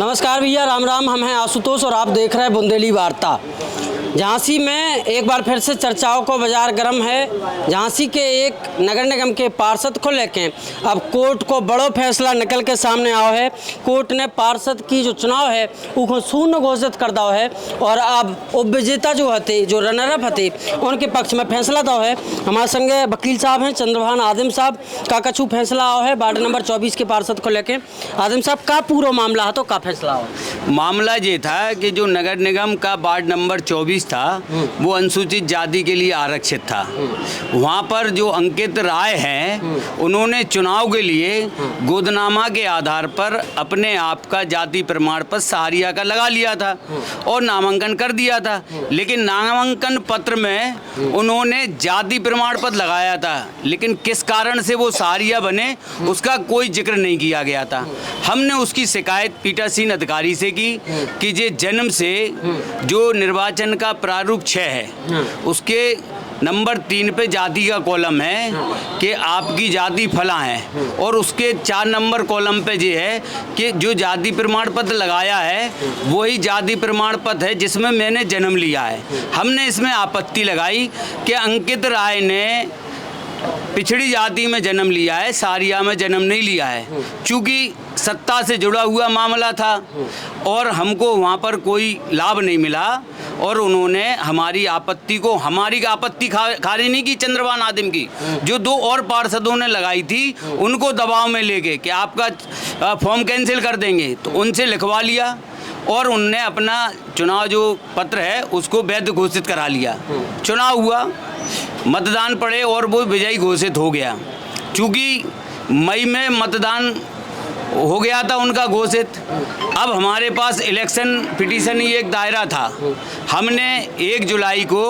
नमस्कार भैया, राम राम। हम हैं आशुतोष और आप देख रहे हैं बुंदेली वार्ता। झांसी में एक बार फिर से चर्चाओं को बाजार गर्म है। झांसी के एक नगर निगम के पार्षद को लेके अब कोर्ट को बड़ो फैसला निकल के सामने आओ है। कोर्ट ने पार्षद की जो चुनाव है उसको शून्य घोषित कर दो है और अब उपविजेता जो हते, जो रनरअप हते, उनके पक्ष में फैसला दो है। हमारे संगे वकील साहब हैं चंद्रभान आदिम साहब का कछु फैसला आओ है वार्ड नंबर 24 के पार्षद को लेके। आदिम साहब का पूरा मामला है तो का फैसला हो? मामला ये था कि जो नगर निगम का वार्ड नंबर 24 था वो अनुसूचित जाति के लिए आरक्षित था। वहाँ पर जो अंकित राय हैं उन्होंने चुनाव के लिए गोदनामा के आधार पर अपने आप का जाति प्रमाण पत्र सहारिया का लगा लिया था और नामांकन कर दिया था। लेकिन नामांकन पत्र में उन्होंने जाति प्रमाण पत्र लगाया था, लेकिन किस कारण से वो सहारिया बने उसका कोई जिक्र नहीं किया गया था। हमने उसकी शिकायत पीठासीन अधिकारी से की कि ये जन्म से जो निर्वाचन का प्रारूप 6 है उसके नंबर 3 पे जाति का कॉलम है कि आपकी जाति फला है और उसके 4 नंबर कॉलम पे ये है कि जो जाति प्रमाण पत्र लगाया है वही जाति प्रमाण पत्र है जिसमें मैंने जन्म लिया है। हमने इसमें आपत्ति लगाई कि अंकित राय ने पिछड़ी जाति में जन्म लिया है, सहारिया में जन्म नहीं लिया है। चूँकि सत्ता से जुड़ा हुआ मामला था और हमको वहाँ पर कोई लाभ नहीं मिला और उन्होंने हमारी आपत्ति खारिज नहीं की, चंद्रभान आदिम की, जो 2 और पार्षदों ने लगाई थी उनको दबाव में लेके कि आपका फॉर्म कैंसिल कर देंगे, तो उनसे लिखवा लिया और उनने अपना चुनाव जो पत्र है उसको वैध घोषित करा लिया। चुनाव हुआ, मतदान पड़े और वो विजयी घोषित हो गया। चूँकि मई में मतदान हो गया था उनका घोषित, अब हमारे पास इलेक्शन पिटीशन ही एक दायरा था। हमने 1 जुलाई को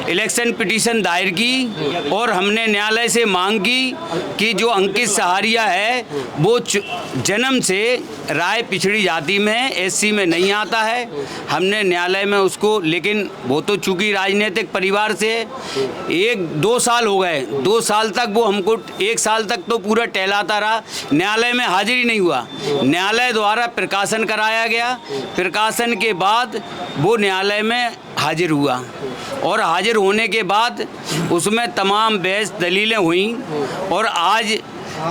इलेक्शन पिटीशन दायर की और हमने न्यायालय से मांग की कि जो अंकित सहारिया है वो जन्म से राय पिछड़ी जाति में है, एससी में नहीं आता है। हमने न्यायालय में उसको, लेकिन वो तो चूँकि राजनीतिक परिवार से 1-2 साल हो गए, 2 साल तक वो हमको 1 साल तक तो पूरा टहलाता रहा, न्यायालय में हाजिरी नहीं हुआ। न्यायालय द्वारा प्रकाशन कराया गया, प्रकाशन के बाद वो न्यायालय में हाजिर हुआ और हाजिर होने के बाद उसमें तमाम बहस दलीलें हुई और आज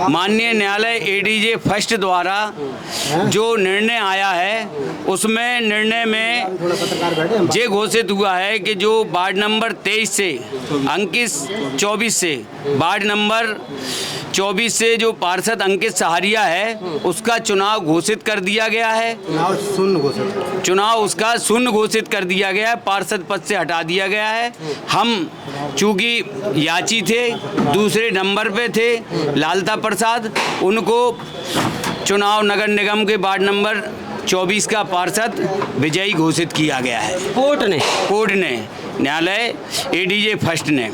माननीय न्यायालय एडीजे फर्स्ट द्वारा जो निर्णय आया है उसमें निर्णय में ये घोषित हुआ है कि जो वार्ड नंबर 23 से अंकित 24 से वार्ड नंबर 24 से जो पार्षद अंकित सहारिया है उसका चुनाव घोषित कर दिया गया है। चुनाव उसका शून्य घोषित कर दिया गया है, पार्षद पद से हटा दिया गया है। हम चूँकि याची थे, दूसरे नंबर पे थे लालता प्रसाद, उनको चुनाव नगर निगम के वार्ड नंबर 24 का पार्षद विजयी घोषित किया गया है। कोर्ट ने न्यायालय एडीजे फर्स्ट ने।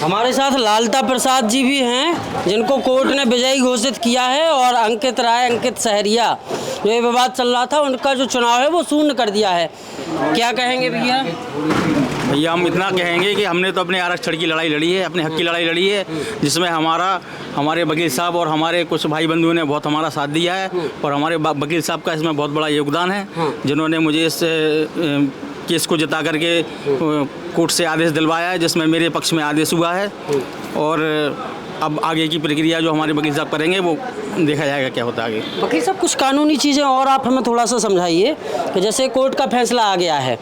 हमारे साथ लालता प्रसाद जी भी हैं जिनको कोर्ट ने विजयी घोषित किया है और अंकित राय, अंकित सहारिया जो ये विवाद चल रहा था उनका जो चुनाव है वो शून्य कर दिया है। क्या कहेंगे भैया? भैया हम इतना कहेंगे कि हमने तो अपने आरक्षण की लड़ाई लड़ी है, अपने हक की लड़ाई लड़ी है, जिसमें हमारे वकील साहब और हमारे कुछ भाई बंधुओं ने बहुत हमारा साथ दिया है और हमारे वकील साहब का इसमें बहुत बड़ा योगदान है, जिन्होंने मुझे इस केस को जिता करके कोर्ट से आदेश दिलवाया है, जिसमें मेरे पक्ष में आदेश हुआ है और अब आगे की प्रक्रिया जो हमारे वकील साहब करेंगे वो देखा जाएगा क्या होता है आगे। वकील साहब कुछ कानूनी चीज़ें और आप हमें थोड़ा सा समझाइए कि जैसे कोर्ट का फैसला आ गया है,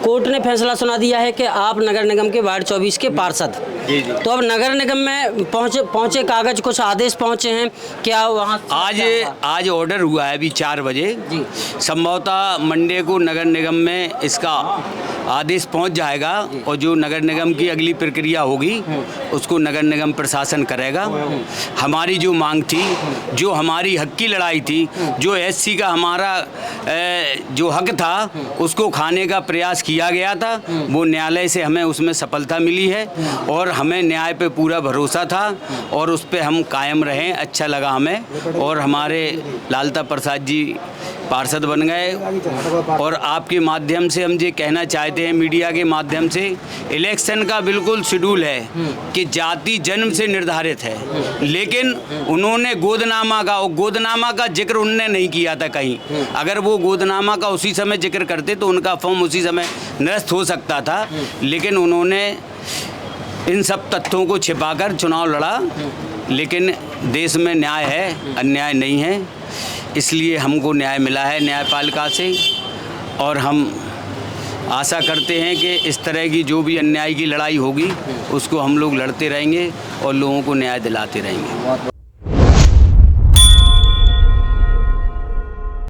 कोर्ट ने फैसला सुना दिया है कि आप नगर निगम के वार्ड 24 के पार्षद, तो अब नगर निगम में पहुँचे कागज, कुछ आदेश पहुँचे हैं क्या वहाँ? आज ऑर्डर हुआ है अभी 4 बजे, संभवतः मंडे को नगर निगम में इसका आदेश पहुंच जाएगा और जो नगर निगम की अगली प्रक्रिया होगी उसको नगर निगम प्रशासन करेगा। हमारी जो मांग थी, जो हमारी हक की लड़ाई थी, जो एससी का हमारा जो हक था उसको खाने का प्रयास किया गया था, वो न्यायालय से हमें उसमें सफलता मिली है और हमें न्याय पे पूरा भरोसा था और उस पे हम कायम रहें। अच्छा लगा हमें और हमारे लालता प्रसाद जी पार्षद बन गए। और आपके माध्यम से हम ये कहना चाहते हैं, मीडिया के माध्यम से, इलेक्शन का बिल्कुल शेड्यूल है कि जाति जन्म से निर्धारित है, लेकिन उन्होंने गोदनामा का जिक्र उनने नहीं किया था कहीं। अगर वो गोदनामा का उसी समय जिक्र करते तो उनका फॉर्म उसी समय निरस्त हो सकता था, लेकिन उन्होंने इन सब तथ्यों को छिपाकर चुनाव लड़ा। लेकिन देश में न्याय है, अन्याय नहीं है, इसलिए हमको न्याय मिला है न्यायपालिका से। और हम आशा करते हैं कि इस तरह की जो भी अन्याय की लड़ाई होगी उसको हम लोग लड़ते रहेंगे और लोगों को न्याय दिलाते रहेंगे।